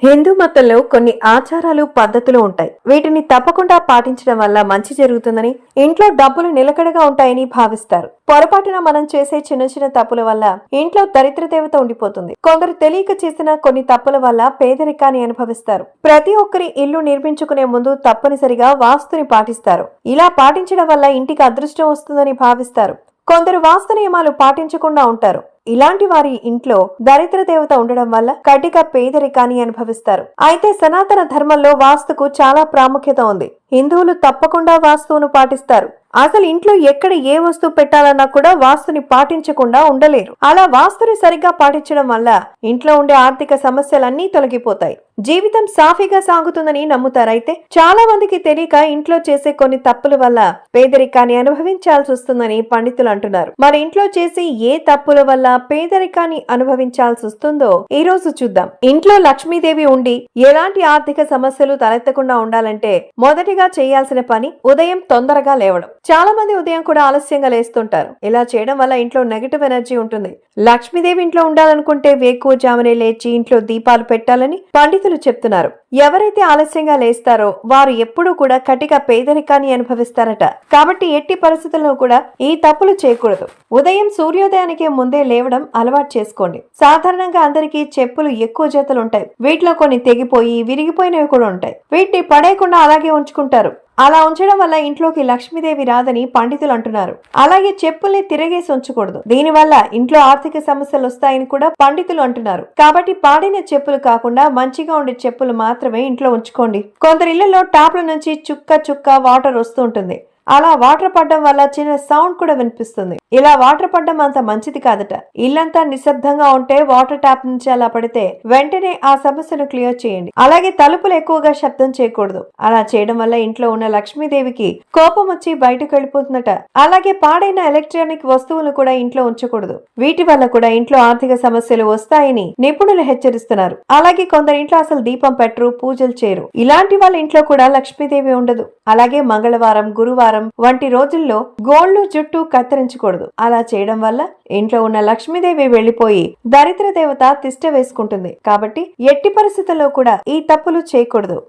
హిందూ మతంలో కొన్ని ఆచారాలు పద్ధతులు ఉంటాయి. వీటిని తప్పకుండా పాటించడం వల్ల మంచి జరుగుతుందని, ఇంట్లో డబ్బులు నిలకడగా ఉంటాయని భావిస్తారు. పొరపాటున మనం చేసే చిన్న చిన్న తప్పుల వల్ల ఇంట్లో దరిద్ర దేవత ఉండిపోతుంది. కొందరు తెలియక చేసిన కొన్ని తప్పుల వల్ల పేదరికాన్ని అనుభవిస్తారు. ప్రతి ఒక్కరి ఇల్లు నిర్మించుకునే ముందు తప్పనిసరిగా వాస్తుని పాటిస్తారు. ఇలా పాటించడం వల్ల ఇంటికి అదృష్టం వస్తుందని భావిస్తారు. కొందరు వాస్తు నియమాలు పాటించకుండా ఉంటారు. ఇలాంటి వారి ఇంట్లో దరిద్ర దేవత ఉండడం వల్ల కటిక పేదరికాన్ని అనుభవిస్తారు. అయితే సనాతన ధర్మంలో వాస్తుకు చాలా ప్రాముఖ్యత ఉంది. హిందువులు తప్పకుండా వాస్తువును పాటిస్తారు. అసలు ఇంట్లో ఎక్కడ ఏ వస్తువు పెట్టాలన్నా కూడా వాస్తుని పాటించకుండా ఉండలేరు. అలా వాస్తుని సరిగ్గా పాటించడం వల్ల ఇంట్లో ఉండే ఆర్థిక సమస్యలన్నీ తొలగిపోతాయి. జీవితం సాఫీగా సాగుతుందని నమ్ముతారైతే చాలా మందికి తెలియక ఇంట్లో చేసే కొన్ని తప్పుల వల్ల పేదరికాన్ని అనుభవించాల్సి వస్తుందని పండితులు అంటున్నారు. మరి ఇంట్లో చేసే ఏ తప్పుల వల్ల పేదరికాన్ని అనుభవించాల్సి వస్తుందో ఈ రోజు చూద్దాం. ఇంట్లో లక్ష్మీదేవి ఉండి ఎలాంటి ఆర్థిక సమస్యలు తలెత్తకుండా ఉండాలంటే మొదటిగా చేయాల్సిన పని ఉదయం తొందరగా లేవడం. చాలా మంది ఉదయం కూడా ఆలస్యంగా లేస్తుంటారు. ఇలా చేయడం వల్ల ఇంట్లో నెగటివ్ ఎనర్జీ ఉంటుంది. లక్ష్మీదేవి ఇంట్లో ఉండాలనుకుంటే వేకువజామునే లేచి ఇంట్లో దీపాలు పెట్టాలని పండితులు చెప్తున్నారు. ఎవరైతే ఆలస్యంగా లేస్తారో వారు ఎప్పుడూ కూడా కటిక పేదరికాన్ని అనుభవిస్తారట. కాబట్టి ఎట్టి పరిస్థితుల్లో కూడా ఈ తప్పులు చేయకూడదు. ఉదయం సూర్యోదయానికి ముందే లేవడం అలవాటు చేసుకోండి. సాధారణంగా అందరికీ చెప్పులు ఎక్కువ జతలు ఉంటాయి. వీటిలో కొన్ని తెగిపోయి విరిగిపోయినవి కూడా ఉంటాయి. వీటిని పడేయకుండా అలాగే ఉంచుకుంటారు. అలా ఉంచడం వల్ల ఇంట్లోకి లక్ష్మీదేవి రాదని పండితులు అంటున్నారు. అలాగే చెప్పుల్ని తిరగేసి ఉంచకూడదు. దీనివల్ల ఇంట్లో ఆర్థిక సమస్యలు వస్తాయని కూడా పండితులు అంటున్నారు. కాబట్టి పాడిన చెప్పులు కాకుండా మంచిగా ఉండే చెప్పులు మాత్రమే ఇంట్లో ఉంచుకోండి. కొందరి ఇళ్లలో ట్యాప్ల నుంచి చుక్క చుక్క వాటర్ వస్తూ ఉంటుంది. అలా వాటర్ పడడం వల్ల చిన్న సౌండ్ కూడా వినిపిస్తుంది. ఇలా వాటర్ పడడం అంత మంచిది కాదట. ఇల్లంతా నిశ్శబ్దంగా ఉంటే వాటర్ ట్యాప్ నుంచి అలా పడితే వెంటనే ఆ సమస్యను క్లియర్ చేయండి. అలాగే తలుపులు ఎక్కువగా శబ్దం చేయకూడదు. అలా చేయడం వల్ల ఇంట్లో ఉన్న లక్ష్మీదేవికి కోపం వచ్చి బయటకు వెళ్ళిపోతుందట. అలాగే పాడైన ఎలక్ట్రానిక్ వస్తువులు కూడా ఇంట్లో ఉంచకూడదు. వీటి వల్ల కూడా ఇంట్లో ఆర్థిక సమస్యలు వస్తాయని నిపుణులు హెచ్చరిస్తున్నారు. అలాగే కొందరు ఇంట్లో అసలు దీపం పెట్టరు, పూజలు చేయరు. ఇలాంటి వాళ్ళ ఇంట్లో కూడా లక్ష్మీదేవి ఉండదు. అలాగే మంగళవారం, గురువారం వంటి రోజుల్లో గోళ్లు, జుట్టు కత్తిరించకూడదు. అలా చేయడం వల్ల ఇంట్లో ఉన్న లక్ష్మీదేవి వెళ్లిపోయి దరిద్ర దేవత తిష్ట వేసుకుంటుంది. కాబట్టి ఎట్టి పరిస్థితుల్లో కూడా ఈ తప్పులు చేయకూడదు.